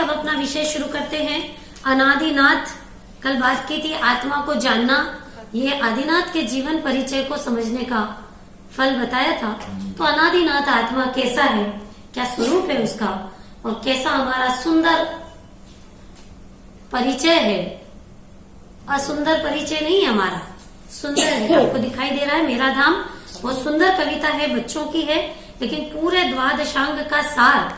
अब अपना विषय शुरू करते हैं। अनादिनाथ, कल बात की थी आत्मा को जानना, ये आदिनाथ के जीवन परिचय को समझने का फल बताया था। तो अनादिनाथ आत्मा कैसा है, क्या स्वरूप है उसका, और कैसा हमारा सुंदर परिचय है। असुंदर परिचय नहीं है हमारा, सुंदर है। आपको दिखाई दे रहा है मेरा धाम, बहुत सुंदर कविता है, बच्चों की है, लेकिन पूरे द्वादशांग का सार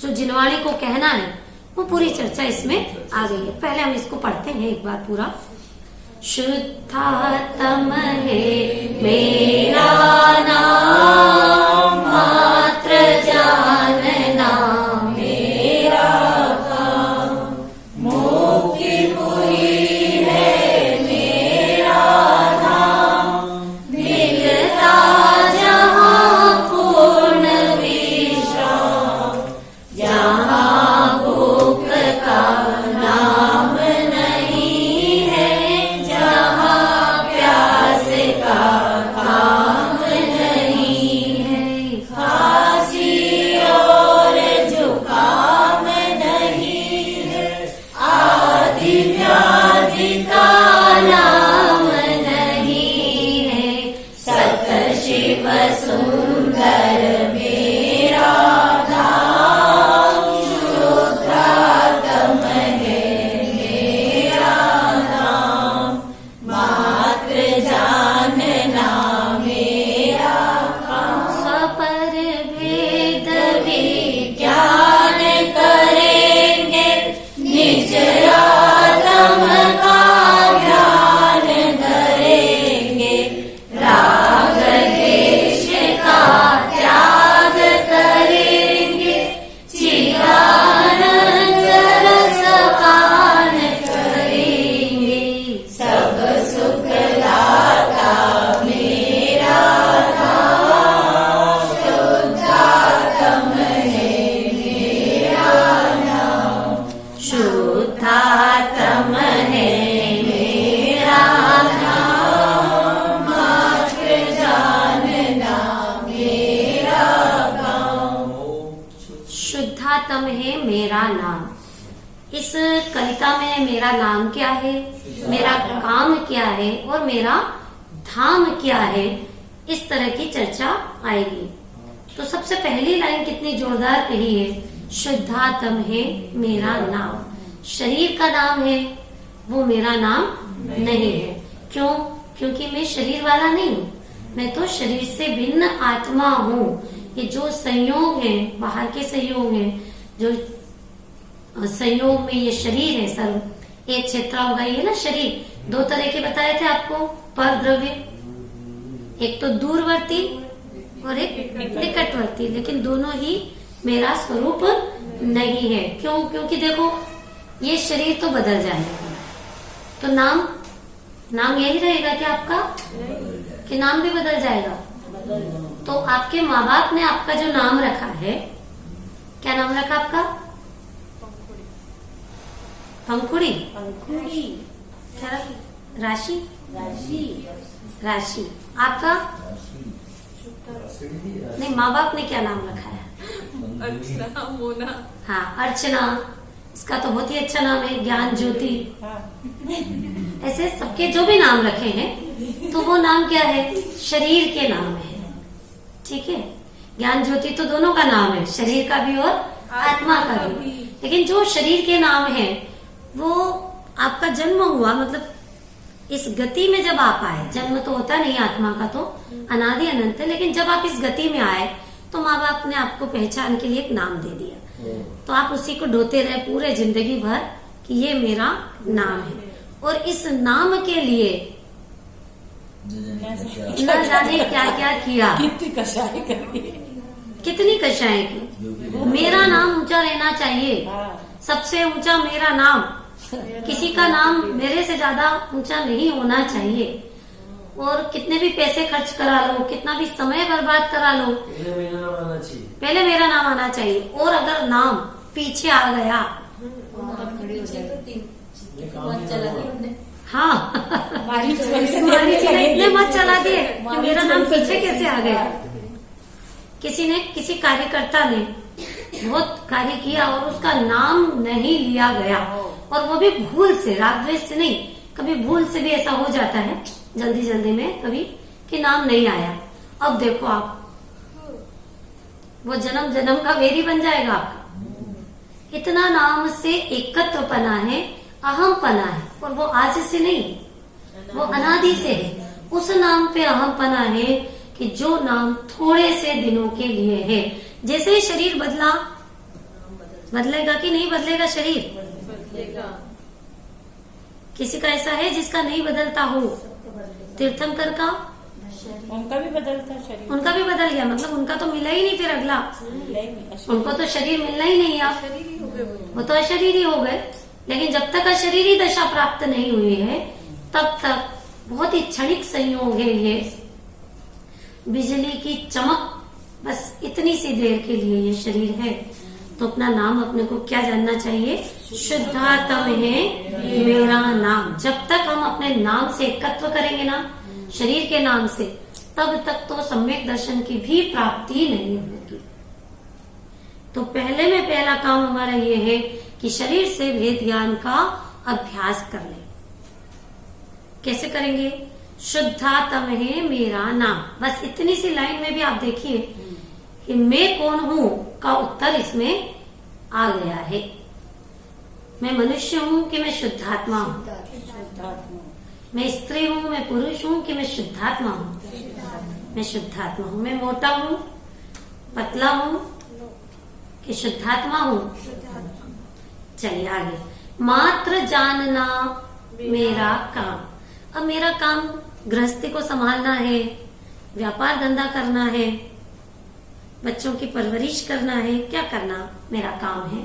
जो जिनवाणी को कहना है वो पूरी चर्चा इसमें आ गई है। पहले हम इसको पढ़ते हैं एक बार पूरा। शुद्धात्म है मेरा नाम, मात्र जानना मेरा काम, मुक्ति हुई है मेरा धाम, मिलता जहाँ पूर्ण विश्राम, जहाँ भूख का नाम नहीं है, जहाँ प्यास का काम नहीं है, खांसी और जुकाम नहीं है, आदि व्याधि का नाम नहीं है, सत शिव सुंदर मेरा धाम, शुद्धात्म है मेरा नाम, मात्र जानना मेरा काम, सपर भेद विज्ञान करेंगे, निज आत्म का ध्यान धरेंगे, राग द्वेष का त्याग करेंगे, चिदानंद रस पान करेंगे, सब सुख दाता मेरा धाम, शुद्धात्म है मेरा नाम, शुद्धात्म है मेरा नाम, मात्र जानना मेरा काम, शुद्धात्म है मेरा नाम। इस कविता में मेरा नाम क्या है, मेरा काम क्या है और मेरा धाम क्या है, इस तरह की चर्चा आएगी। तो सबसे पहली लाइन कितनी जोरदार कही है, शुद्धात्म है मेरा नाम। शरीर का नाम है, वो मेरा नाम नहीं है। क्यों? क्योंकि मैं शरीर वाला नहीं हूँ, मैं तो शरीर से भिन्न आत्मा हूँ। ये जो संयोग है, बाहर के संयोग है, जो संयोग में ये शरीर है, सर्व एक क्षेत्र होगा, ये ना शरीर दो तरह के बताए थे आपको, पर द्रव्य, एक तो दूरवर्ती और एक निकटवर्ती, लेकिन दोनों ही मेरा स्वरूप नहीं है। क्यों? क्योंकि देखो ये शरीर तो बदल जाएगा, तो नाम यही रहेगा क्या आपका, कि नाम भी बदल जाएगा? तो आपके माँ बाप ने आपका जो नाम रखा है, क्या नाम रखा आपका? पंखुड़ी। क्या रखा? राशि। राशि। आपका? नहीं, माँ बाप ने क्या नाम रखा है? अर्चना, मोना। हाँ, अर्चना, इसका तो बहुत ही अच्छा नाम है, ज्ञान ज्योति। ऐसे सबके जो भी नाम रखे हैं, तो वो नाम क्या है, शरीर के नाम है। ठीक है, ज्ञान ज्योति तो दोनों का नाम है, शरीर का भी और आत्मा का भी। लेकिन जो शरीर के नाम है, वो आपका जन्म हुआ, मतलब इस गति में जब आप आए, जन्म तो होता नहीं आत्मा का, तो अनादि अनंत है, लेकिन जब आप इस गति में आए तो माँ बाप ने आपको पहचान के लिए एक नाम दे दिया, तो आप उसी को ढोते रहे पूरे जिंदगी भर कि ये मेरा नाम है। और इस नाम के लिए न जाने क्या क्या किया, कितनी कषाय करी, कितनी कषाएं की। मेरा नाम ऊंचा रहना चाहिए, सबसे ऊंचा मेरा नाम, किसी का नाम मेरे से ज्यादा ऊंचा नहीं होना चाहिए। और कितने भी पैसे खर्च करा लो, कितना भी समय बर्बाद करा लो, पहले मेरा नाम आना चाहिए। और अगर नाम पीछे आ गया, हाँ, हमारी इतने मत चला दिए कि मेरा नाम पीछे कैसे आ गया। किसी कार्यकर्ता ने बहुत कार्य किया और उसका नाम नहीं लिया गया, और वो भी भूल से, राग द्वेष से नहीं, कभी भूल से भी ऐसा हो जाता है जल्दी जल्दी में कभी कि नाम नहीं आया। अब देखो आप, वो जन्म जन्म का वेरी बन जाएगा आपका। इतना नाम से एकत्र पना है, अहम पना है, और वो आज से नहीं, वो अनादि से है। उस नाम पे अहम पना है कि जो नाम थोड़े से दिनों के लिए है। जैसे ही शरीर बदला, बदलेगा कि नहीं बदलेगा शरीर? बदलेगा। किसी का ऐसा है जिसका नहीं बदलता हो? तीर्थंकर का, उनका भी बदलता शरीर, उनका भी बदल गया, मतलब उनका तो मिला ही नहीं फिर अगला, उनको तो शरीर मिलना ही नहीं। आप शरीरी हो गए वो तो अशरीरी हो गए। लेकिन जब तक अशरीरी दशा प्राप्त नहीं हुई है तब तक बहुत ही क्षणिक संयोग है ये, बिजली की चमक, बस इतनी सी देर के लिए ये शरीर है। तो अपना नाम अपने को क्या जानना चाहिए? शुद्धात्म है मेरा नाम। जब तक हम अपने नाम से एकत्व करेंगे ना, शरीर के नाम से, तब तक तो सम्यक दर्शन की भी प्राप्ति नहीं होगी। तो पहले में पहला काम हमारा ये है कि शरीर से भेद ज्ञान का अभ्यास कर ले। कैसे करेंगे? शुद्धात्म है मेरा नाम। बस इतनी सी लाइन में भी आप देखिए कि मैं कौन हूं का उत्तर इसमें आ गया है। मैं मनुष्य हूं कि मैं शुद्धात्मा हूं? मैं स्त्री हूं, मैं पुरुष हूं कि मैं शुद्धात्मा हूं? मैं शुद्धात्मा हूं। मैं मोटा हूं, पतला हूं कि शुद्धात्मा हूं? चलिए आगे। मात्र जानना मेरा काम। अब मेरा काम गृहस्थी को संभालना है, व्यापार धंधा करना है, बच्चों की परवरिश करना है, क्या करना मेरा काम है?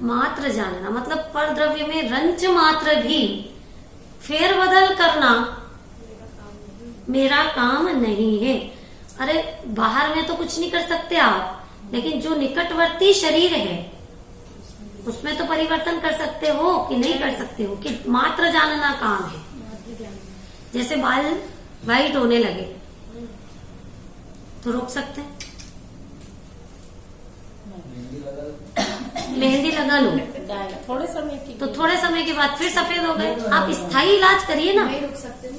मात्र जानना मतलब पर द्रव्य में रंच मात्र भी फेरबदल करना मेरा काम नहीं है। अरे बाहर में तो कुछ नहीं कर सकते आप, लेकिन जो निकटवर्ती शरीर है उसमें तो परिवर्तन कर सकते हो कि नहीं कर सकते हो? कि मात्र जानना काम है। जैसे बाल व्हाइट होने लगे तो रोक सकते हैं? मेहंदी लगा लो थोड़े समय की, तो थोड़े समय के बाद फिर सफेद हो गए। आप स्थायी इलाज करिए ना। नहीं रुक सकते ना,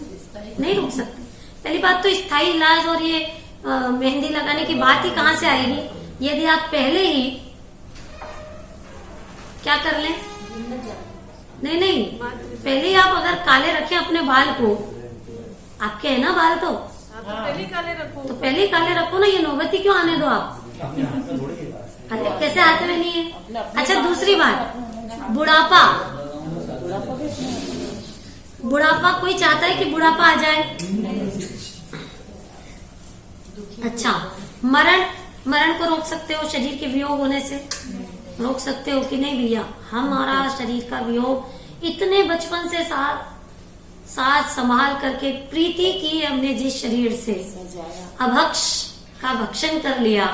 नहीं रुक सकते। पहली बात तो स्थायी इलाज और ये मेहंदी लगाने की बात ही कहाँ से आएगी यदि आप पहले ही क्या कर लें? नहीं नहीं, पहले ही आप अगर काले रखें अपने बाल को, आपके है ना बाल, तो आप तो पहले काले रखो। तो पहले ही काले रखो ना। ये नौबती क्यों आने दो आप? अरे कैसे हाथ में नहीं है? अच्छा दूसरी बात, बुढ़ापा। बुढ़ापा कोई चाहता है कि बुढ़ापा आ जाए? अच्छा, मरण, मरण को रोक सकते हो शरीर के वियोग होने से? रोक सकते हो कि नहीं भैया? हमारा शरीर का वियोग इतने बचपन से साथ संभाल करके प्रीति की हमने जिस शरीर से, अभक्ष का भक्षण कर लिया,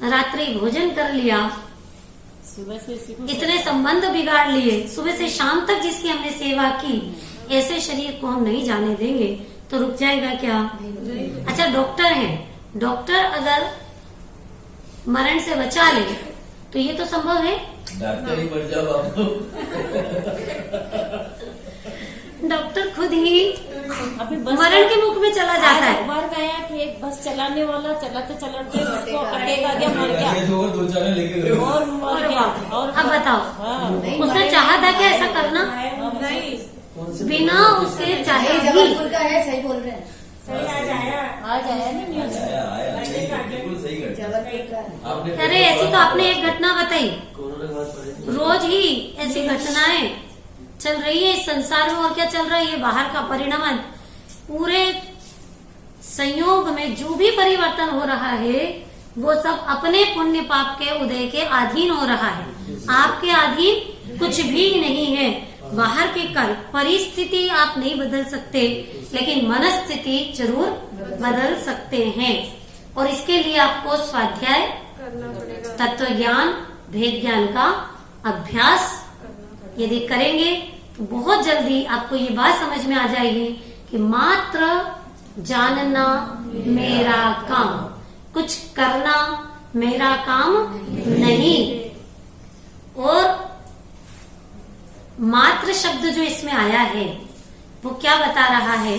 रात्रि भोजन कर लिया, सुबह से इतने संबंध बिगाड़ लिए, सुबह से शाम तक जिसकी हमने सेवा की, ऐसे शरीर को हम नहीं जाने देंगे तो रुक जाएगा क्या? अच्छा डॉक्टर है, डॉक्टर अगर मरण से बचा ले तो ये तो संभव है। डॉक्टर ही बन जाओ आप। डॉक्टर खुद ही अभी बस मरण के मुख में चला जाता है। बार गया कि एक बस चलाने वाला चलाते चलाते उसको अटैक आ गया, मर गया और दो चार लेके गए और मर गया। और अब बताओ, हाँ, उसने चाहा था क्या ऐसा करना? नहीं, बिना उसके चाहे भी। है, सही बोल रहे हैं। आज आया ना न्यूज। बिल्कुल सही करते आपने। अरे ऐसी तो आपने एक घटना बताई, रोज ही ऐसी घटनाएं चल रही है इस संसार में। और क्या चल रहा है? ये बाहर का परिणाम, पूरे संयोग में जो भी परिवर्तन हो रहा है वो सब अपने पुण्य पाप के उदय के अधीन हो रहा है। आपके अधीन कुछ भी नहीं है। बाहर की परिस्थिति आप नहीं बदल सकते, लेकिन मनस्थिति जरूर बदल सकते हैं। और इसके लिए आपको स्वाध्याय, करना पड़ेगा। तत्व ज्ञान, भेद ज्ञान का अभ्यास यदि करेंगे तो बहुत जल्दी आपको ये बात समझ में आ जाएगी कि मात्र जानना मेरा काम। कुछ करना मेरा काम नहीं। और मात्र शब्द जो इसमें आया है वो क्या बता रहा है?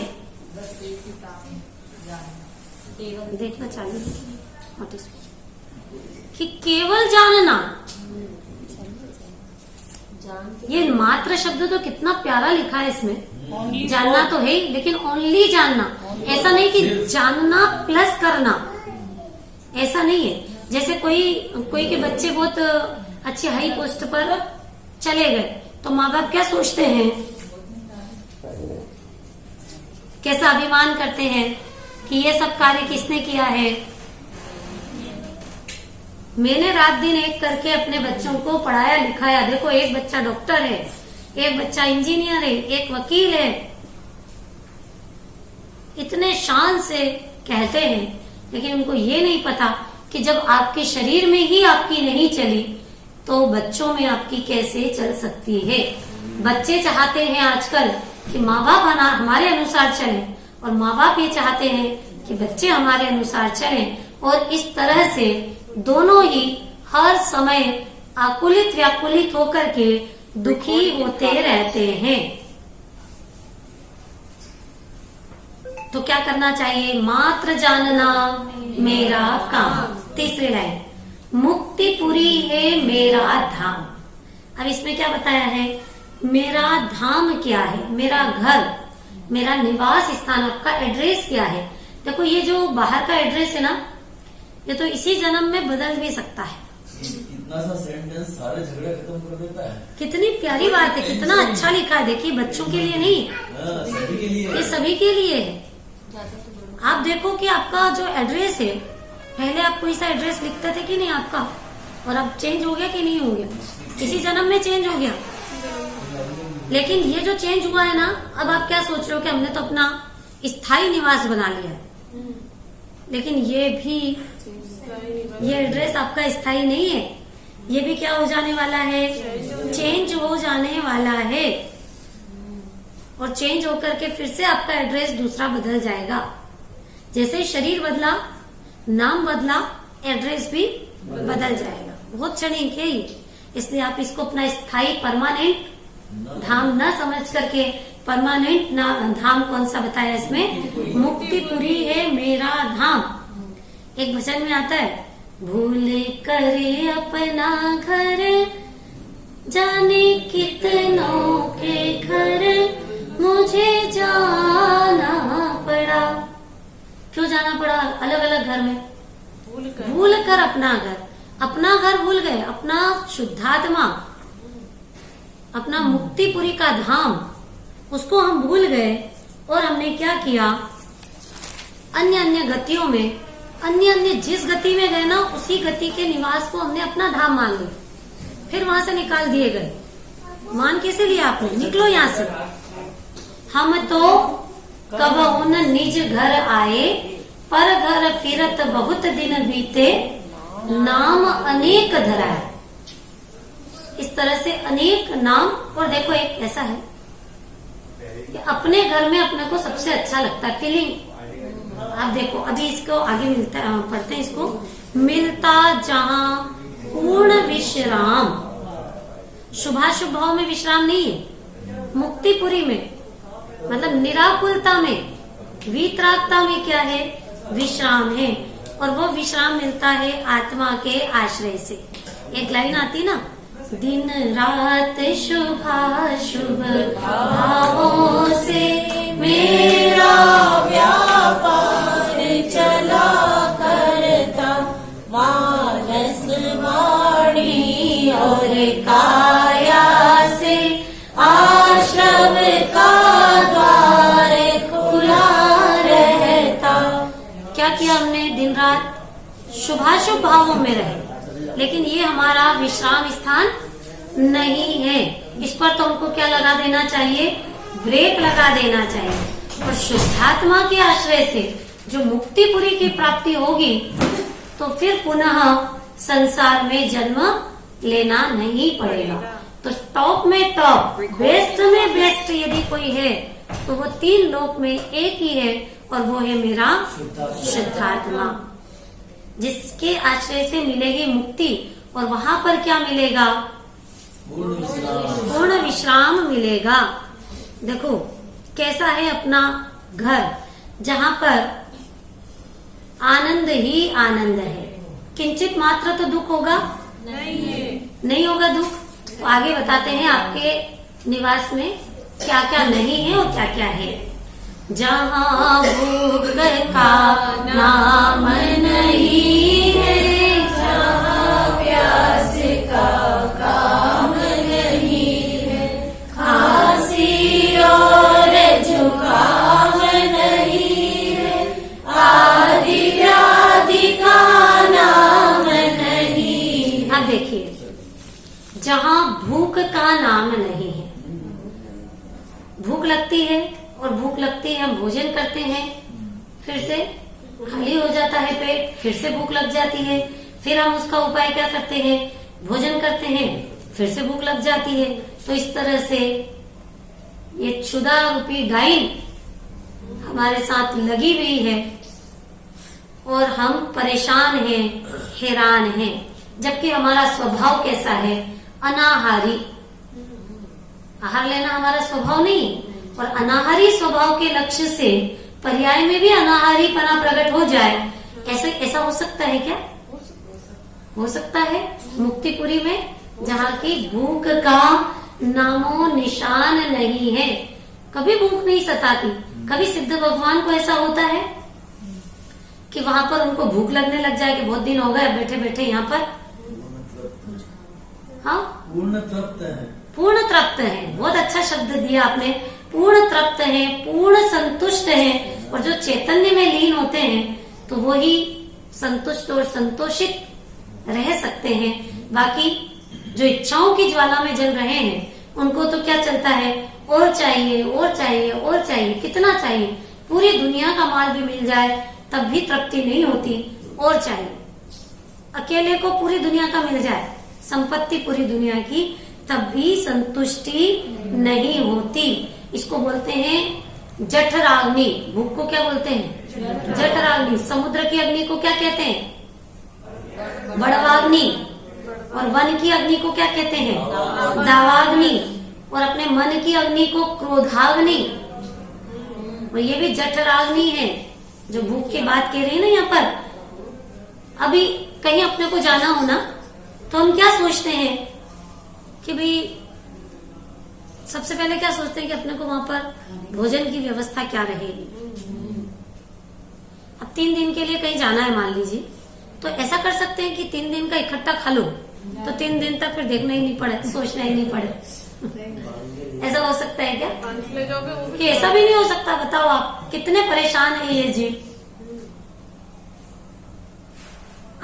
देखना चाहिए कि केवल जानना। ये मात्र शब्द तो कितना प्यारा लिखा है इसमें। जानना तो है ही, लेकिन ओनली जानना। ऐसा नहीं कि जानना प्लस करना, ऐसा नहीं है। जैसे कोई के बच्चे बहुत अच्छे हाई पोस्ट पर चले गए तो माँ बाप क्या सोचते हैं, कैसा अभिमान करते हैं कि ये सब कार्य किसने किया है। मैंने रात दिन एक करके अपने बच्चों को पढ़ाया लिखाया। देखो, एक बच्चा डॉक्टर है, एक बच्चा इंजीनियर है, एक वकील है। इतने शान से कहते हैं, लेकिन उनको ये नहीं पता कि जब आपके शरीर में ही आपकी नहीं चली तो बच्चों में आपकी कैसे चल सकती है। बच्चे चाहते हैं आजकल कि माँ बाप हमारे अनुसार चलें, और माँ बाप ये चाहते हैं कि बच्चे हमारे अनुसार चलें। और इस तरह से दोनों ही हर समय आकुलित व्याकुलित होकर के दुखी होते रहते हैं। तो क्या करना चाहिए? मात्र जानना मेरा काम। तीसरी लाइन, मुक्ति पुरी है मेरा धाम। अब इसमें क्या बताया है? मेरा धाम क्या है, मेरा घर, मेरा निवास स्थान, आपका एड्रेस क्या है। देखो, ये जो बाहर का एड्रेस है ना, ये तो इसी जन्म में बदल भी सकता है। इतना सा सेंटेंस सारे झगड़े खत्म कर देता है। कितनी प्यारी बात है, कितना अच्छा लिखा है। देखिए, बच्चों के लिए नहीं, सभी के लिए, ये सभी के लिए है। आप देखो कि आपका जो एड्रेस है, पहले आप कोई सा एड्रेस लिखते थे कि नहीं आपका, और अब चेंज हो गया कि नहीं हो गया? इसी जन्म में चेंज हो गया। लेकिन ये जो चेंज हुआ है ना, अब आप क्या सोच रहे हो कि हमने तो अपना स्थायी निवास बना लिया है, लेकिन ये एड्रेस आपका स्थायी नहीं है। ये भी क्या हो जाने वाला है? चेंज हो जाने वाला है। और चेंज होकर के फिर से आपका एड्रेस दूसरा बदल जाएगा। जैसे शरीर बदला, नाम बदला, एड्रेस भी बदल जाएगा। बहुत क्षणिक है ये, इसलिए आप इसको अपना स्थायी परमानेंट धाम न समझ करके, परमानेंट धाम कौन सा बताया इसमें? मुक्तिपुरी है मेरा धाम। एक भजन में आता है, भूल करे अपना घर जाने कितनों के घर मुझे जाना पड़ा। क्यों जाना पड़ा अलग अलग घर में? भूल कर अपना घर भूल गए, अपना शुद्धात्मा, अपना मुक्तिपुरी का धाम, उसको हम भूल गए। और हमने क्या किया? अन्य अन्य गतियों में, अन्य जिस गति में गए ना, उसी गति के निवास को हमने अपना धाम मान लिया। फिर वहां से निकाल दिए गए। मान कैसे लिया आपने? निकलो यहाँ से। हम तो कब उन निज घर आए, पर घर फिरत बहुत दिन बीते, नाम अनेक धराए। इस तरह से अनेक नाम। और देखो, एक ऐसा है कि अपने घर में अपने को सबसे अच्छा लगता है, फीलिंग। आप देखो, अभी इसको आगे मिलता, पढ़ते हैं इसको। मिलता जहां पूर्ण विश्राम, शुभाशुभ भाव में विश्राम नहीं है। मुक्तिपुरी में मतलब निराकुलता में, वीतरागता में क्या है? विश्राम है। और वो विश्राम मिलता है आत्मा के आश्रय से। एक लाइन आती ना, दिन रात शुभाशुभ भावों से मेरा व्यापार चला करता, मानस वाणी और काया से आश्रम का द्वार खुला रहता। क्या किया हमने? दिन रात शुभाशुभ भावों में रहे, लेकिन ये हमारा विश्राम स्थान नहीं है। इस पर तो हमको क्या लगा देना चाहिए? ब्रेक लगा देना चाहिए। और शुद्धात्मा के आश्रय से जो मुक्तिपुरी की प्राप्ति होगी, तो फिर पुनः संसार में जन्म लेना नहीं पड़ेगा। तो टॉप में टॉप, बेस्ट में बेस्ट यदि कोई है तो वो तीन लोक में एक ही है, और वो है मेरा शुद्धात्मा। जिसके आश्रय से मिलेगी मुक्ति, और वहां पर क्या मिलेगा? पूर्ण विश्राम। पूर्ण विश्राम मिलेगा। देखो कैसा है अपना घर, जहां पर आनंद ही आनंद है, किंचित मात्र तो दुख होगा नहीं है। नहीं होगा दुख। तो आगे बताते हैं आपके निवास में क्या क्या नहीं है और क्या क्या है। जहाँ भूख का नाम नहीं है, जहाँ प्यास का काम नहीं है, खांसी और जुकाम नहीं है, आदि व्याधि का नाम नहीं। अब देखिए, जहाँ भूख का नाम नहीं है, भूख लगती है और भूख लगती है, हम भोजन करते हैं, फिर से खाली हो जाता है पेट, फिर से भूख लग जाती है, फिर हम उसका उपाय क्या करते हैं? भोजन करते हैं, फिर से भूख लग जाती है। तो इस तरह से ये क्षुधा रूपी डाइन हमारे साथ लगी हुई है और हम परेशान हैं, हैरान हैं, जबकि हमारा स्वभाव कैसा है? अनाहारी। आहार लेना हमारा स्वभाव नहीं, और अनाहारी स्वभाव के लक्ष्य से पर्याय में भी अनाहारीपना प्रकट हो जाए, ऐसा हो सकता है क्या? हो सकता है। मुक्तिपुरी में जहाँ की भूख का नामो निशान नहीं है, कभी भूख नहीं सताती। कभी सिद्ध भगवान को ऐसा होता है कि वहां पर उनको भूख लगने लग जाए कि बहुत दिन हो गए बैठे बैठे यहाँ पर। हाँ, पूर्ण तृप्त है। पूर्ण तृप्त है, बहुत अच्छा शब्द दिया आपने। पूर्ण तृप्त है, पूर्ण संतुष्ट है, और जो चैतन्य में लीन होते हैं तो वो ही संतुष्ट और संतोषित रह सकते हैं। बाकी जो इच्छाओं की ज्वाला में जल रहे हैं, उनको तो क्या चलता है? और चाहिए और चाहिए और चाहिए। कितना चाहिए? पूरी दुनिया का माल भी मिल जाए तब भी तृप्ति नहीं होती, और चाहिए। अकेले को पूरी दुनिया का मिल जाए, संपत्ति पूरी दुनिया की, तब भी संतुष्टि नहीं होती। इसको बोलते हैं जठराग्नि। भूख को क्या बोलते हैं? जठराग्नि। समुद्र की अग्नि को क्या कहते हैं? बड़वाग्नि। और वन की अग्नि को क्या कहते हैं? दावाग्नि। और अपने मन की अग्नि को क्रोधाग्नि। और ये भी जठराग्नि है, जो भूख की बात कह रही है ना यहाँ पर। अभी कहीं अपने को जाना हो ना, तो हम क्या सोचते हैं कि भाई, सबसे पहले क्या सोचते हैं कि अपने को वहां पर भोजन की व्यवस्था क्या रहेगी। अब 3 दिन के लिए कहीं जाना है मान लीजिए, तो ऐसा कर सकते हैं कि 3 दिन का इकट्ठा खा लो, तो 3 दिन तक फिर देखना ही नहीं पड़े, सोचना ही नहीं पड़े। ऐसा हो सकता है क्या? ले जाओगे वो कि ऐसा भी नहीं हो सकता? बताओ आप, कितने परेशान है ये जीव।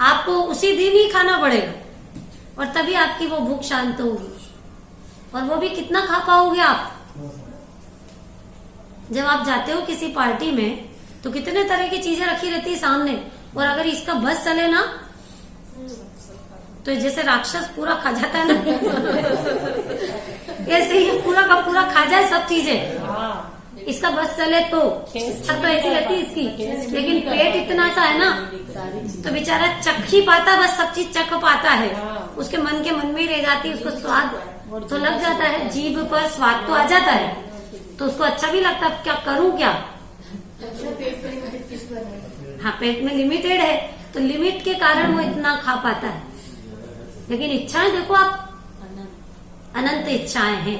आपको उसी दिन ही खाना पड़ेगा, और तभी आपकी वो भूख शांत होगी। और वो भी कितना खा पाओगे आप? जब आप जाते हो किसी पार्टी में, तो कितने तरह की चीजें रखी रहती है सामने, और अगर इसका बस चले ना, तो जैसे राक्षस पूरा खा जाता है ना, ऐसे ही पूरा का पूरा खा जाए सब चीजें। इसका बस चले तो छत तो ऐसी रहती है इसकी, लेकिन पेट इतना सा है ना, तो बेचारा चख ही पाता, बस सब चीज चख पाता है, उसके मन के मन में ही रह जाती है। उसको स्वाद तो लग जाता है, जीभ पर स्वाद तो आ जाता है, तो उसको अच्छा भी लगता है। क्या करूं क्या? हाँ, पेट में लिमिटेड है, तो लिमिट के कारण वो इतना खा पाता है। लेकिन इच्छाएं देखो आप, अनंत इच्छाएं हैं।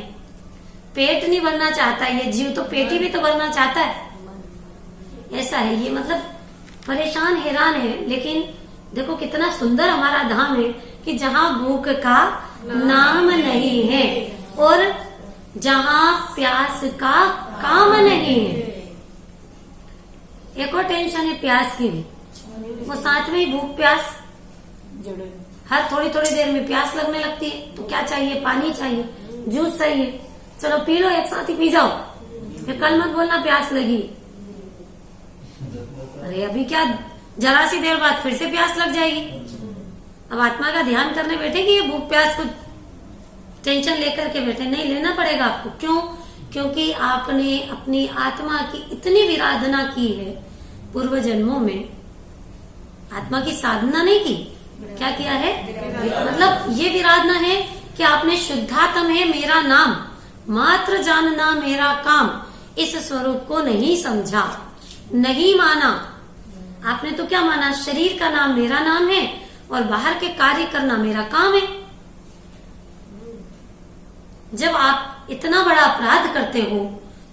पेट नहीं भरना चाहता ये जीव, तो पेट ही भी तो भरना चाहता है। ऐसा है ये, मतलब परेशान हैरान है। लेकिन देखो कितना सुंदर हमारा धाम है कि जहाँ भूख का नाम नहीं है और जहाँ प्यास का काम नहीं है। एक और टेंशन है प्यास की भी, वो साथ में ही भूख प्यास, हर थोड़ी थोड़ी देर में प्यास लगने लगती है। तो क्या चाहिए? पानी चाहिए, जूस चाहिए, चलो पी लो, एक साथ ही पी जाओ, फिर कल मत बोलना प्यास लगी। अरे अभी क्या, जरा सी देर बाद फिर से प्यास लग जाएगी। अब आत्मा का ध्यान करने बैठेगी, ये भूख प्यास को टेंशन लेकर के बैठे, नहीं लेना पड़ेगा आपको। क्यों? क्योंकि आपने अपनी आत्मा की इतनी विराधना की है पूर्व जन्मों में आत्मा की साधना नहीं की, क्या किया है? मतलब ये विराधना है कि आपने शुद्धात्म है मेरा नाम, मात्र जानना मेरा काम, इस स्वरूप को नहीं समझा, नहीं माना। आपने तो क्या माना? शरीर का नाम मेरा नाम है और बाहर के कार्य करना मेरा काम है। जब आप इतना बड़ा अपराध करते हो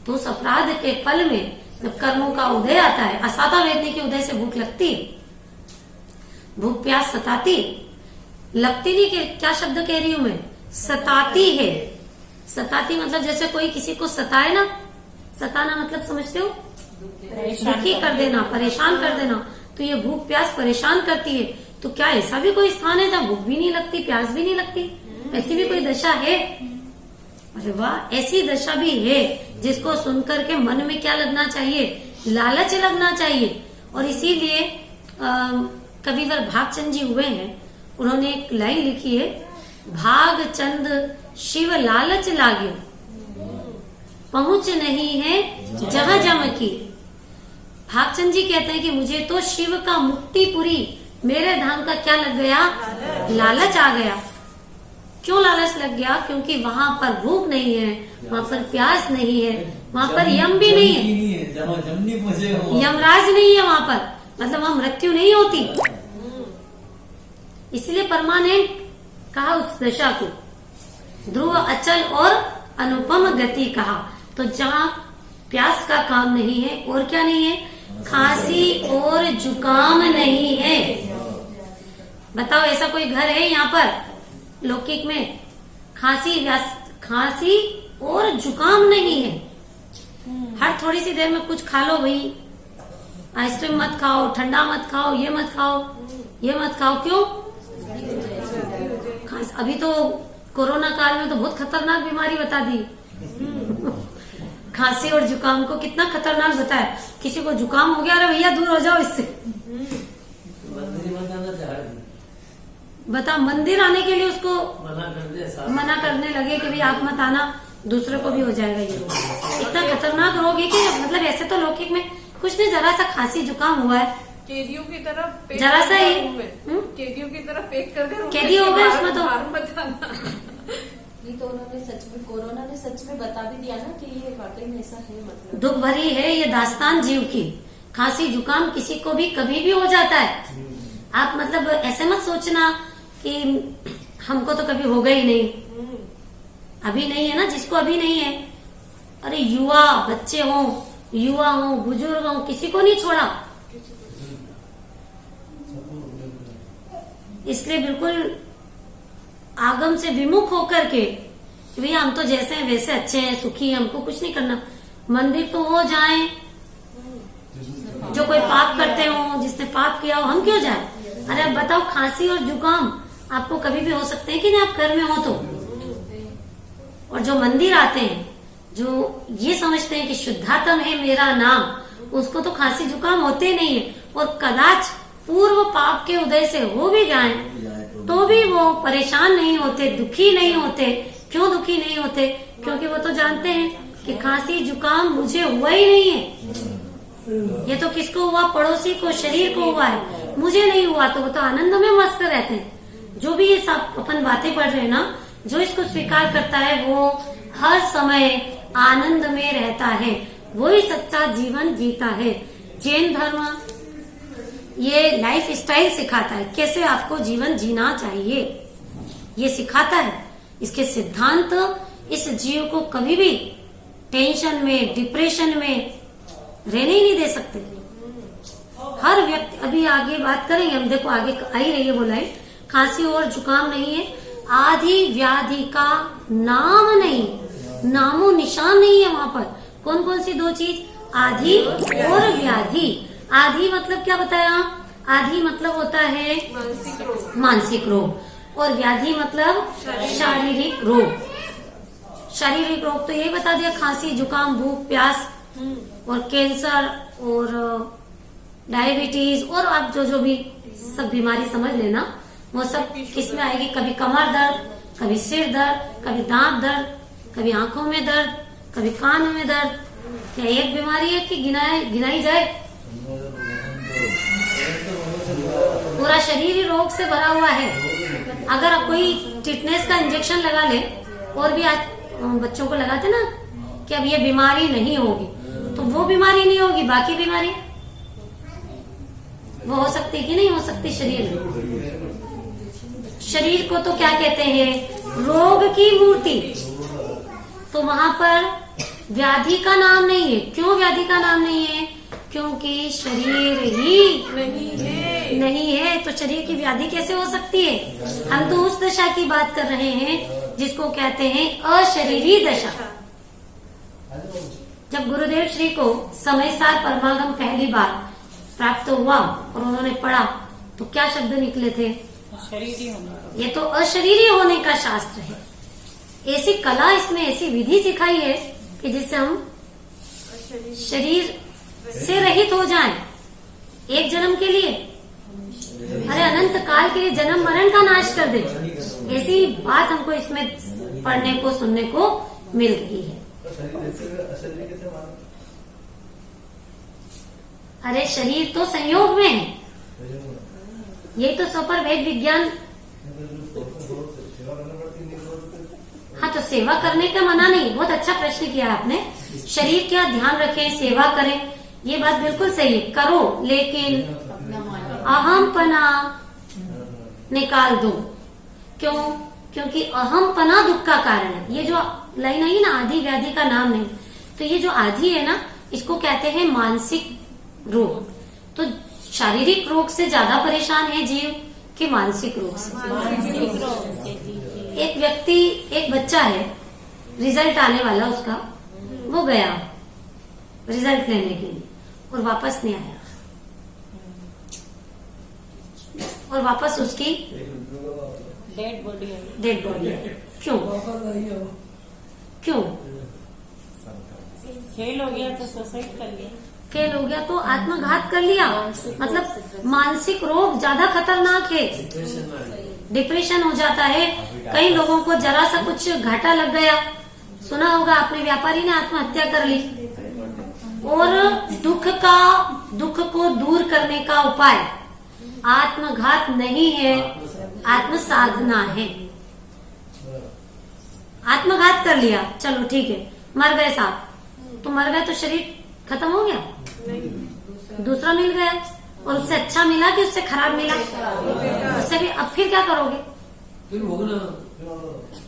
तो उस अपराध के फल में जब कर्मों का उदय आता है, असाता वेदने के उदय से भूख लगती है, भूख प्यास सताती, लगती नहीं कि क्या शब्द कह रही हूं मैं, सताती है। सताती मतलब जैसे कोई किसी को सताए ना, सताना मतलब समझते हो? दुखी कर देना, परेशान कर देना। तो ये भूख प्यास परेशान करती है। तो क्या ऐसा भी कोई स्थान है जहाँ भूख भी नहीं लगती, प्यास भी नहीं लगती? ऐसी भी कोई दशा है? अरे वाह, ऐसी दशा भी है जिसको सुनकर के मन में क्या लगना चाहिए? लालच लगना चाहिए। और इसीलिए कविवर भागचंद जी हुए हैं, उन्होंने एक लाइन लिखी है, भागचंद शिव लालच लागे, पहुंच नहीं है जहां जम की। भागचंद जी कहते हैं कि मुझे तो शिव का मुक्तिपुरी मेरे धाम का क्या लग गया? लालच आ गया। क्यों लालच लग गया? क्योंकि वहां पर भूख नहीं है, वहां पर प्यास नहीं है, वहां पर यम भी नहीं है, यमराज नहीं है वहां पर, मतलब वहां मृत्यु नहीं होती। इसलिए परमानेंट कहा उस दशा को, ध्रुव अचल और अनुपम गति कहा। तो जहाँ प्यास का काम नहीं है और क्या नहीं है? खांसी और जुकाम नहीं है। बताओ ऐसा कोई घर है यहाँ पर लौकिक में? खांसी और जुकाम नहीं है। हर थोड़ी सी देर में कुछ खा लो भाई, आइसक्रीम मत खाओ, ठंडा मत खाओ, ये मत खाओ, ये मत खाओ। क्यों? अभी तो कोरोना काल में तो बहुत खतरनाक बीमारी बता दी। खांसी और जुकाम को कितना खतरनाक बताया। किसी को जुकाम हो गया, अरे भैया दूर हो जाओ इससे। बता, मंदिर आने के लिए उसको मना करने लगे कि भाई आप मत आना, दूसरे को भी हो जाएगा ये रोग। इतना खतरनाक रोग है कि मतलब ऐसे तो लौकिक में कुछ नहीं, जरा सा खांसी जुकाम हुआ है, कैदियों की तरह जरा सा ही कैदियों की तरह पैक कर दे, कैदी हो गए उसमें तो। ये तो उन्होंने सच में, कोरोना ने सच में बता भी दिया ना कि ये वाकई में ऐसा है। मतलब दुख भरी है ये दास्तान जीव की। खांसी जुकाम किसी को भी कभी भी हो जाता है। आप मतलब ऐसे मत सोचना कि हमको तो कभी होगा ही नहीं, अभी नहीं है ना, जिसको अभी नहीं है। अरे युवा बच्चे हो, युवा हो, बुजुर्ग हो, किसी को नहीं छोड़ा। इसलिए बिल्कुल आगम से विमुख होकर के भैया हम तो जैसे हैं वैसे अच्छे हैं, सुखी हैं, हमको कुछ नहीं करना। मंदिर तो हो जाए, जो कोई पाप करते हो, जिसने पाप किया हो, हम क्यों जाए? अरे अब बताओ, खांसी और जुकाम आपको कभी भी हो सकते हैं कि नहीं, आप घर में हो तो। और जो मंदिर आते हैं, जो ये समझते हैं कि शुद्धात्म है मेरा नाम, उसको तो खांसी जुकाम होते नहीं है। और कदाच पूर्व पाप के उदय से हो भी जाएं तो भी वो परेशान नहीं होते, दुखी नहीं होते। क्यों दुखी नहीं होते? क्योंकि वो तो जानते हैं कि खांसी जुकाम मुझे हुआ ही नहीं है। ये तो किसको हुआ? पड़ोसी को, शरीर को हुआ है, मुझे नहीं हुआ। तो वो तो आनंद में मस्त रहते हैं। जो भी ये सब अपन बातें पढ़ रहे हैं ना, जो इसको स्वीकार करता है वो हर समय आनंद में रहता है, वही सच्चा जीवन जीता है। जैन धर्म ये लाइफ स्टाइल सिखाता है, कैसे आपको जीवन जीना चाहिए, ये सिखाता है। इसके सिद्धांत इस जीव को कभी भी टेंशन में, डिप्रेशन में रहने ही नहीं दे सकते। हर व्यक्ति, अभी आगे बात करेंगे हम, देखो आगे आई रही है वो लाइन, खांसी और जुकाम नहीं है, आदि व्याधि का नाम नहीं, नामो निशान नहीं है वहां पर। कौन कौन सी दो चीज? आदि और व्याधि। आदि मतलब क्या बताया? आदि मतलब होता है मानसिक रोग, और व्याधि मतलब शारीरिक रोग। शारीरिक रोग तो यही बता दिया, खांसी जुकाम भूख प्यास, और कैंसर और डायबिटीज, और आप जो जो भी सब बीमारी समझ लेना, वो सब किसमें आएगी? कभी कमर दर्द, कभी सिर दर्द, कभी दांत दर्द, कभी आंखों में दर्द, कभी कान में दर्द। क्या एक बीमारी है कि गिनाई जाए? पूरा शरीर ही रोग से भरा हुआ है। अगर कोई टिटनेस का इंजेक्शन लगा ले, और भी आज बच्चों को लगाते ना कि अब ये बीमारी नहीं होगी, तो वो बीमारी नहीं होगी, बाकी बीमारी वो हो सकती कि नहीं हो सकती शरीर में। शरीर को तो क्या कहते हैं, रोग की मूर्ति। तो वहां पर व्याधि का नाम नहीं है। क्यों व्याधि का नाम नहीं है? क्योंकि शरीर ही नहीं है, तो शरीर की व्याधि कैसे हो सकती है? हम तो उस दशा की बात कर रहे हैं जिसको कहते हैं अशरीरी दशा। जब गुरुदेव श्री को समयसार परमागम पहली बार प्राप्त हुआ और उन्होंने पढ़ा, तो क्या शब्द निकले थे? शरीरी होने। ये तो अशरीरी होने का शास्त्र है। ऐसी कला, इसमें ऐसी विधि सिखाई है कि जिससे हम शरीर से रहित हो जाएं, एक जन्म के लिए, अरे अनंत काल के लिए जन्म मरण का नाश कर दे। ऐसी बात हमको इसमें पढ़ने को सुनने को मिल रही है। अरे शरीर तो संयोग में है, यही तो स्वपर वेद विज्ञान। हाँ, तो सेवा करने का मना नहीं। बहुत अच्छा प्रश्न किया आपने। शरीर क्या ध्यान रखें, सेवा करें, ये बात बिल्कुल सही है, करो, लेकिन अहमपना निकाल दो। क्यों? क्योंकि अहमपना दुख का कारण है। ये जो लाइन आई ना, आदि व्याधि का नाम नहीं, तो ये जो आदि है ना, इसको कहते हैं मानसिक रोग। तो शारीरिक रोग से ज्यादा परेशान है जीव कि मानसिक रोग से? एक व्यक्ति, एक बच्चा है, रिजल्ट आने वाला उसका, वो गया रिजल्ट लेने के लिए और वापस नहीं आया, और वापस उसकी डेड बॉडी है। क्यों? क्यों? फेल हो गया तो सुसाइड कर लिया। फेल हो गया तो आत्मघात कर लिया। मतलब मानसिक रोग ज्यादा खतरनाक है, डिप्रेशन हो जाता है। कई लोगों को जरा सा कुछ घाटा लग गया, सुना होगा आपने, व्यापारी ने आत्महत्या कर ली। और दुख को दूर करने का उपाय आत्मघात नहीं है, आत्म साधना है। आत्मघात कर लिया, चलो ठीक है, मर गए साहब, तो मर गए तो शरीर खत्म हो गया, दूसरा मिल गया, और उससे अच्छा मिला कि उससे खराब मिला, उससे भी। अब फिर क्या करोगे?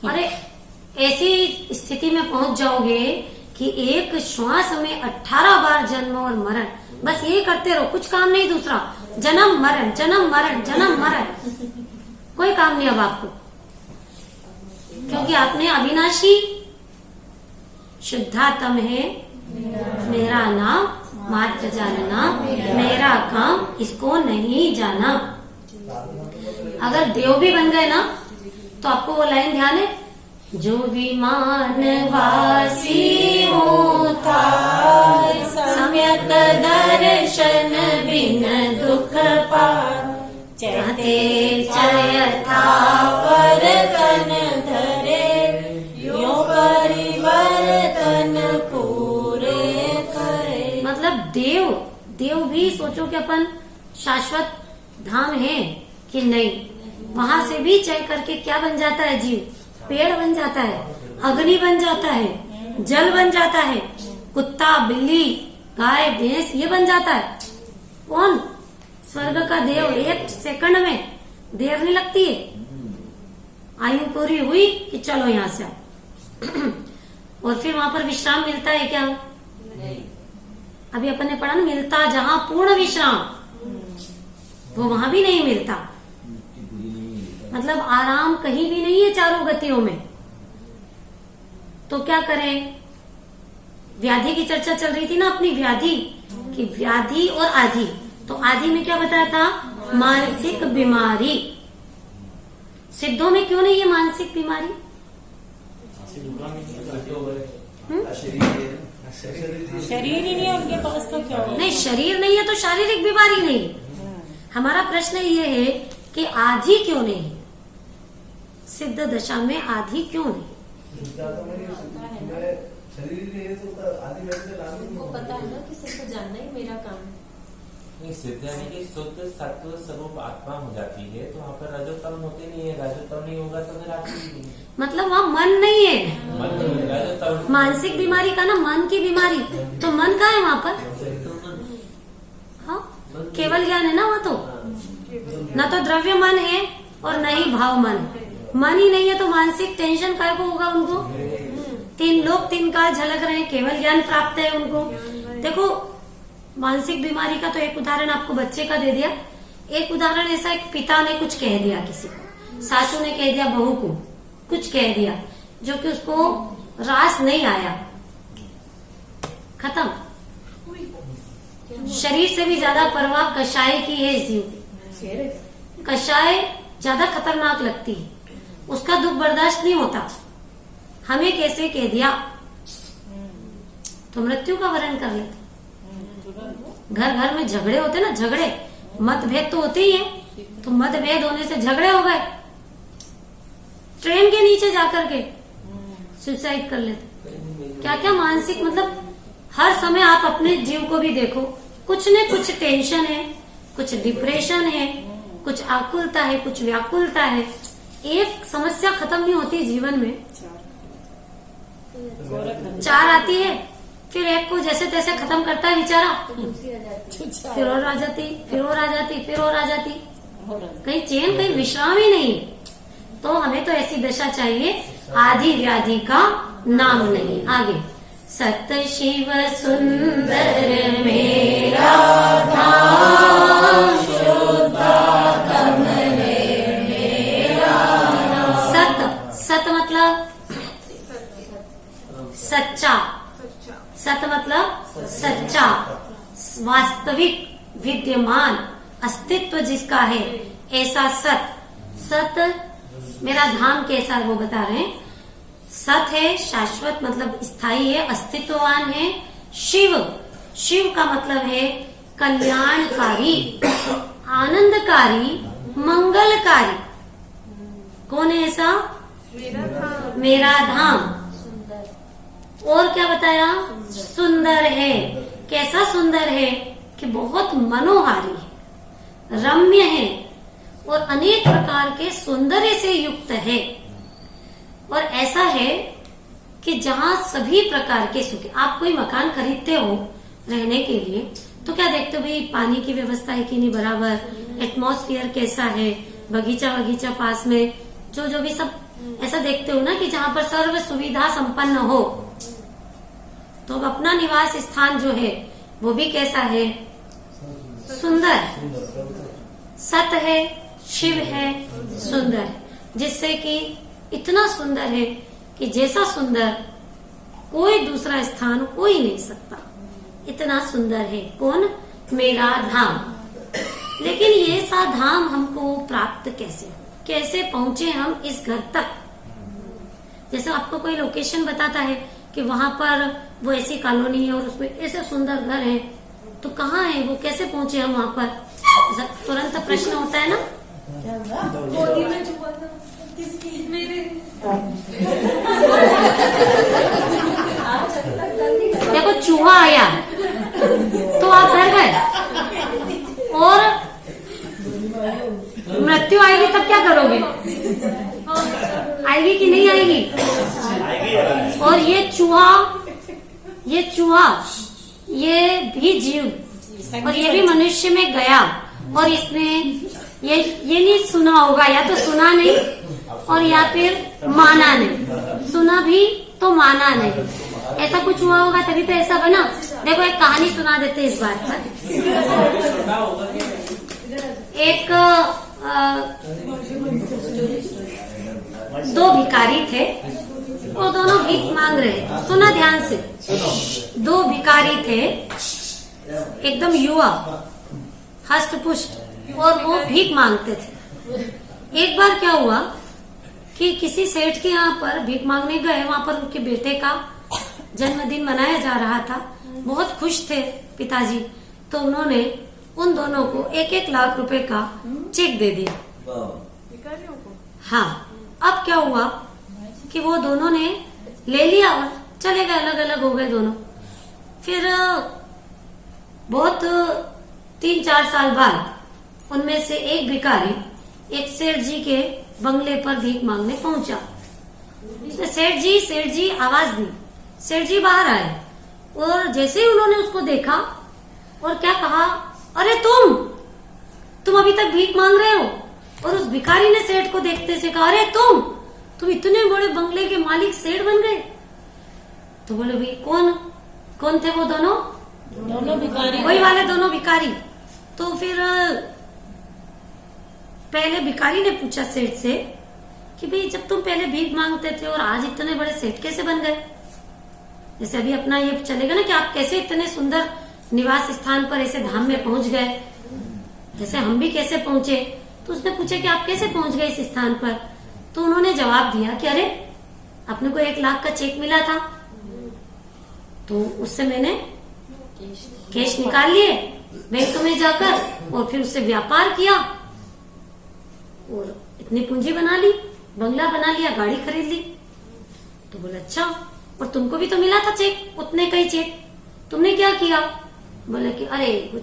अरे ऐसी स्थिति में पहुंच जाओगे कि एक श्वास में 18 बार जन्म और मरण, बस यही करते रहो, कुछ काम नहीं दूसरा, जन्म मरण जन्म मरण जन्म मरण, कोई काम नहीं अब आपको, क्योंकि आपने अविनाशी शुद्धात्म है मेरा नाम मात्र जानना, मेरा काम इसको नहीं जाना। अगर देव भी बन गए ना, तो आपको वो लाइन ध्यान है, जो विमान वासी होता सम्यक दर्शन बिन दुख पार, चाहते चयथा पर तन धरे, यो परिवर्तन पूरे करे। मतलब देव भी सोचो कि अपन शाश्वत धाम है कि नहीं, वहां से भी चय करके क्या बन जाता है जीव? पेड़ बन जाता है, अग्नि बन जाता है, जल बन जाता है, कुत्ता बिल्ली गाय भैंस ये बन जाता है। कौन? स्वर्ग का देव। एक सेकंड में, देर नहीं लगती है, आयु पूरी हुई कि चलो यहां से आओ। और फिर वहां पर विश्राम मिलता है क्या? नहीं। अभी अपन ने पढ़ा ना, मिलता जहां पूर्ण विश्राम, वो वहां भी नहीं मिलता। मतलब आराम कहीं भी नहीं है चारों गतियों में। तो क्या करें? व्याधि की चर्चा चल रही थी ना अपनी, व्याधि की, व्याधि और आधि। तो आधि में क्या बताया था? मानसिक बीमारी। सिद्धों में क्यों नहीं है मानसिक बीमारी? शरीर ही नहीं है उनके पास, तो क्या होगा? नहीं, शरीर नहीं है तो शारीरिक बीमारी नहीं। हमारा प्रश्न ये है कि आधि क्यों नहीं? सिद्ध दशा में आधि क्यों नहीं? उनको पता है ना कि सबको जानना ही मेरा काम है। नहीं, सिद्ध यानी कि शुद्ध सत्व स्वरूप आत्मा हो जाती है, तो वहाँ पर रजोतम होते नहीं है। रजोतम नहीं होगा तो फिर आत्मा ही नहीं है। मतलब वहाँ मन नहीं है। मन नहीं है, रजोतम। मानसिक बीमारी का ना, मन की बीमारी, तो मन का है वहाँ पर। हाँ, केवल ज्ञान है ना वहाँ तो, न तो द्रव्य मन है और न ही भाव मन। मन ही नहीं है तो मानसिक टेंशन काय को होगा उनको। तीन लोग तीन काल झलक रहे हैं, केवल ज्ञान प्राप्त है उनको। देखो, मानसिक बीमारी का तो एक उदाहरण आपको बच्चे का दे दिया। एक उदाहरण ऐसा, एक पिता ने कुछ कह दिया किसी को, सासू ने कह दिया बहू को, कुछ कह दिया जो कि उसको रास नहीं आया, खत्म। शरीर से भी ज्यादा परवाह कषाय की है इस युग। कषाय ज्यादा खतरनाक लगती है, उसका दुख बर्दाश्त नहीं होता। हमें कैसे कह दिया तो मृत्यु का वरण कर लेते। घर घर में झगड़े होते ना, झगड़े मतभेद तो होते ही है, तो मतभेद होने से झगड़े हो गए, ट्रेन के नीचे जाकर के सुसाइड कर लेते। क्या क्या मानसिक, मतलब हर समय आप अपने जीव को भी देखो, कुछ न कुछ टेंशन है, कुछ डिप्रेशन है, कुछ आकुलता है, कुछ व्याकुलता है। एक समस्या खत्म नहीं होती जीवन में, चार आती है, फिर एक को जैसे तैसे खत्म करता है बेचारा, फिर और आ जाती, फिर और आ जाती, फिर और आ जाती, कहीं चैन, कहीं विश्राम ही नहीं। तो हमें तो ऐसी दशा चाहिए, आदि व्याधि का नाम नहीं। आगे, सत शिव सुंदर मेरा धाम, शुद्धात्म है मेरा नाम। सत, सत मतलब सच्चा, सत मतलब सच्चा, वास्तविक, विद्यमान, अस्तित्व जिसका है, ऐसा सत। सत मेरा धाम कैसा है वो बता रहे हैं। सत है शाश्वत, मतलब स्थायी है, अस्तित्ववान है। शिव, शिव का मतलब है कल्याणकारी, आनंदकारी, मंगलकारी। कौन है ऐसा? मेरा धाम। और क्या बताया? सुंदर है। कैसा सुंदर है? कि बहुत मनोहारी है, रम्य है और अनेक प्रकार के सौंदर्य से युक्त है। और ऐसा है कि जहाँ सभी प्रकार के सुख। आप कोई मकान खरीदते हो रहने के लिए तो क्या देखते हो भाई, पानी की व्यवस्था है कि नहीं बराबर, एटमॉस्फेयर कैसा है, बगीचा बगीचा पास में, जो भी सब ऐसा देखते हो ना कि जहाँ पर सर्व सुविधा संपन्न हो। तो अब अपना निवास स्थान जो है वो भी कैसा है? सुंदर। सत है, शिव है, सुंदर है, जिससे कि इतना सुंदर है कि जैसा सुंदर कोई दूसरा स्थान कोई नहीं सकता, इतना सुंदर है। कौन? मेरा धाम। लेकिन ये सा धाम हमको प्राप्त कैसे पहुंचे हम इस घर तक? जैसे आपको कोई लोकेशन बताता है कि वहां पर वो ऐसी कॉलोनी है और उसमें ऐसे सुंदर घर है, तो कहाँ है वो, कैसे पहुंचे हम वहां पर? तुरंत प्रश्न होता है ना। देखो, चूहा आया तो आप डर गए, और मृत्यु आएगी तब क्या करोगे? आएगी कि नहीं आएगी? और ये चूहा ये भी जीव और ये भी मनुष्य में गया, और इसने ये नहीं सुना होगा, या तो सुना नहीं और या फिर माना नहीं। सुना भी तो माना नहीं, ऐसा कुछ हुआ होगा तभी तो ऐसा बना। देखो, एक कहानी सुना देते इस बात पर। एक दो भिखारी थे, वो दोनों भीख मांग रहे थे। सुना ध्यान से। दो भिखारी थे, एकदम युवा, हष्ट पुष्ट, और वो भीख मांगते थे। एक बार क्या हुआ कि किसी सेठ के यहाँ पर भीख मांगने गए, वहां पर उनके बेटे का जन्मदिन मनाया जा रहा था। बहुत खुश थे पिताजी, तो उन्होंने उन दोनों को 1-1 लाख रुपए का चेक दे दिया। हाँ, अब क्या हुआ कि वो दोनों ने ले लिया और चले गए, अलग अलग हो गए दोनों। फिर बहुत 3-4 साल बाद उनमें से एक भिखारी एक सेठ जी के बंगले पर भीख मांगने पहुंचा। उसने सेठ जी आवाज दी। सेठ जी बाहर आए और जैसे ही उन्होंने उसको देखा और क्या कहा, अरे तुम अभी तक भीख मांग रहे हो। और उस भिखारी ने सेठ को देखते से कहा, अरे तुम इतने बड़े बंगले के मालिक सेठ बन गए। तो बोले भाई कौन थे वो दोनों भिखारी, वही वाले दोनों भिखारी। तो फिर पहले भिखारी ने पूछा सेठ से कि भाई जब तुम पहले भीख मांगते थे और आज इतने बड़े सेठ कैसे बन गए। जैसे अभी अपना ये चलेगा ना कि आप कैसे इतने सुंदर निवास स्थान पर ऐसे धाम में पहुंच गए, जैसे हम भी कैसे पहुंचे। तो उसने पूछा कि आप कैसे पहुंच गए इस स्थान पर। तो उन्होंने जवाब दिया कि अरे अपने को 1 लाख का चेक मिला था, तो उससे मैंने कैश निकाल लिए बैंक में जाकर और फिर उससे व्यापार किया और इतनी पूंजी बना ली, बंगला बना लिया, गाड़ी खरीद ली। तो बोला अच्छा, और तुमको भी तो मिला था चेक, उतने का ही चेक, तुमने क्या किया। बोले कि अरे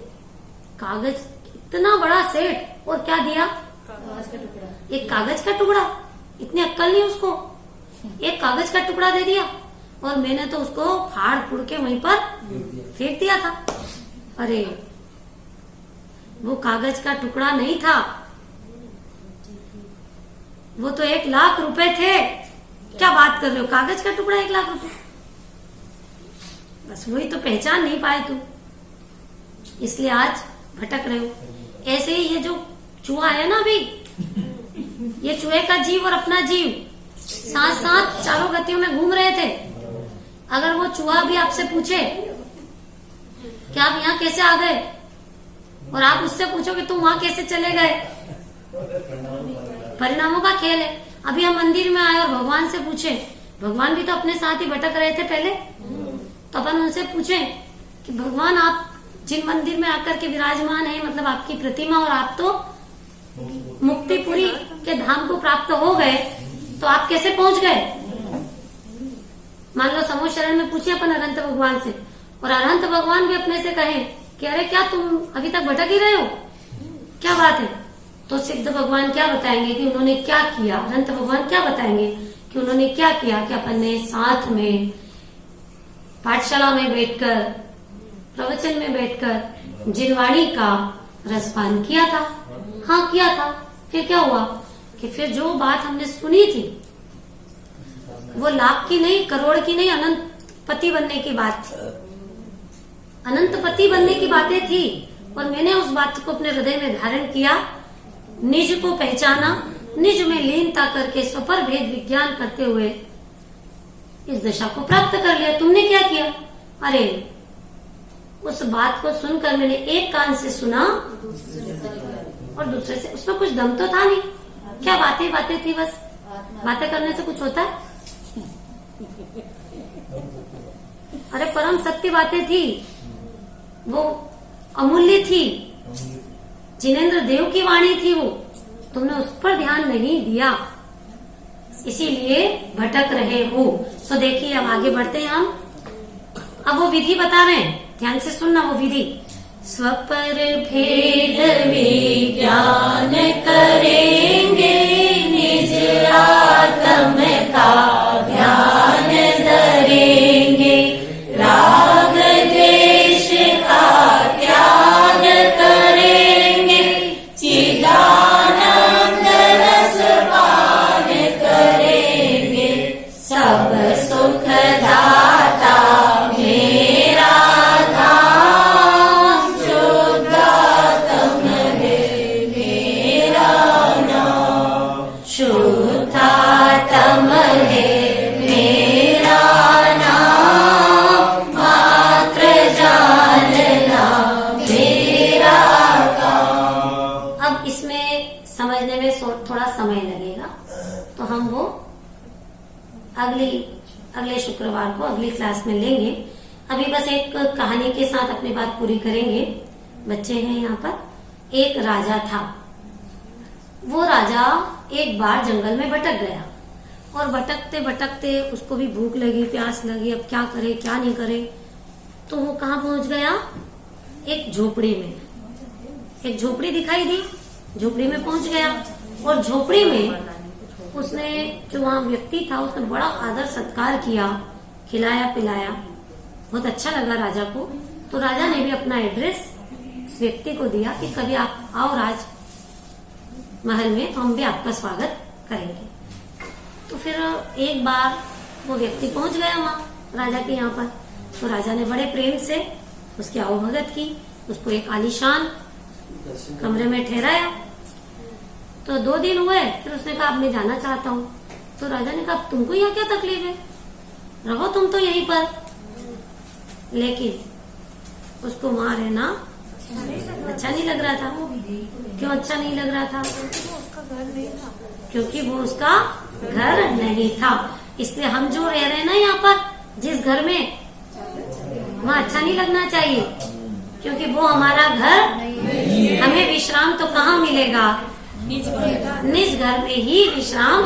कागज, इतना बड़ा सेठ और क्या दिया, कागज का टुकड़ा, एक कागज का टुकड़ा। इतनी अक्कल नहीं उसको, एक कागज का टुकड़ा दे दिया और मैंने तो उसको फाड़ फूड़ के वहीं पर फेंक दिया था। अरे वो कागज का टुकड़ा नहीं था, वो तो 1 लाख रुपए थे। क्या बात कर रहे हो, कागज का टुकड़ा 1 लाख रुपए। बस वही तो पहचान नहीं पाए तुम, इसलिए आज भटक रहे हो। ऐसे ही ये जो चूहा है ना अभी, ये चूहे का जीव और अपना जीव साथ साथ चारों गतियों में घूम रहे थे। अगर वो चूहा भी आपसे पूछे कि आप यहाँ कैसे आ गए और आप उससे पूछो कि तुम वहां कैसे चले गए, परिणामों का खेल है। अभी हम मंदिर में आए और भगवान से पूछे, भगवान भी तो अपने साथ ही भटक रहे थे पहले, तो अपन उनसे पूछे कि भगवान आप जिन मंदिर में आकर के विराजमान है, मतलब आपकी प्रतिमा, और आप तो मुक्तिपुरी के धाम को प्राप्त हो गए, तो आप कैसे पहुंच गए। मान लो समूह शरण में पूछे अपन अनंत भगवान से, और अनंत भगवान भी अपने से कहे कि अरे क्या तुम अभी तक भटक ही रहे हो, क्या बात है। तो सिद्ध भगवान क्या बताएंगे कि उन्होंने क्या किया, अनंत भगवान क्या बताएंगे कि उन्होंने क्या किया, कि अपन ने साथ में पाठशाला में बैठकर, प्रवचन में बैठकर जिनवाणी का रसपान किया था। हाँ किया था। फिर क्या हुआ कि फिर जो बात हमने सुनी थी वो लाख की नहीं, करोड़ की नहीं, अनंत पति बनने की बात थी, अनंत पति बनने की बातें थी। और मैंने उस बात को अपने हृदय में धारण किया, निज को पहचाना, निज में लीनता करके स्वपर भेद विज्ञान करते हुए इस दशा को प्राप्त कर लिया। तुमने क्या किया, अरे उस बात को सुनकर मैंने एक कान से सुना और दूसरे से, उसमें कुछ दम तो था नहीं, क्या बातें थी, बस बातें करने से कुछ होता है। अरे परम सत्य बातें थी, वो अमूल्य थी, जिनेंद्र देव की वाणी थी वो, तुमने उस पर ध्यान नहीं दिया, इसीलिए भटक रहे हो। तो देखिए अब आगे बढ़ते हैं हम। अब वो विधि बता रहे हैं, ध्यान से सुनना वो विधि। स्वपर भेद विज्ञान करेंगे, निज आत्म का ध्यान धरेंगे, राग द्वेष का त्याग करेंगे, चिदानंद रस पान करेंगे, सब सुख दाता मेरा धाम, शुद्धात्म है मेरा नाम, शुद्धात्म है मेरा नाम, मात्र जानना मेरा काम। अब इसमें समझने में थोड़ा समय लगेगा, तो हम वो अगले शुक्रवार को अगली क्लास में लेंगे। अभी बस एक कहानी के साथ अपनी बात पूरी करेंगे। बच्चे हैं यहाँ पर। एक राजा था, वो राजा एक बार जंगल में भटक गया और भटकते भटकते उसको भी भूख लगी, प्यास लगी, अब क्या करे क्या नहीं करे। तो वो कहाँ पहुंच गया, एक झोपड़ी में। एक झोपड़ी दिखाई दी, झोपड़ी में पहुंच गया और झोपड़ी में उसने, जो वहाँ व्यक्ति था, उसने बड़ा आदर सत्कार किया, खिलाया पिलाया, बहुत अच्छा लगा राजा को। तो राजा ने भी अपना एड्रेस इस व्यक्ति को दिया कि कभी आप आओ राज महल में तो हम भी आपका स्वागत करेंगे। तो फिर एक बार वो व्यक्ति पहुंच गया वहाँ राजा के यहाँ पर। तो राजा ने बड़े प्रेम से उसकी आवभगत की, उसको एक आलीशान कमरे में ठहराया। तो 2 दिन हुए, फिर उसने कहा अब मैं जाना चाहता हूँ। तो राजा ने कहा तुमको यहाँ क्या तकलीफ है, रहो तुम तो यहीं पर। लेकिन उसको वहां रहना अच्छा नहीं लग रहा था। क्यों अच्छा नहीं लग रहा था? क्योंकि वो उसका घर नहीं था। इसलिए हम जो रह रहे हैं ना यहाँ पर, जिस घर में, वहाँ अच्छा नहीं लगना चाहिए, क्योंकि वो हमारा घर, हमें विश्राम तो कहाँ मिलेगा? निज घर में ही विश्राम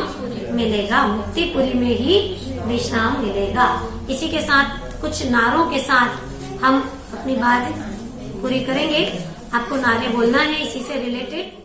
मिलेगा, मुक्तिपुरी में ही विश्राम मिलेगा। इसी के साथ कुछ नारों के साथ हम अपनी बात पूरी करेंगे। आपको नारे बोलना है इसी से रिलेटेड।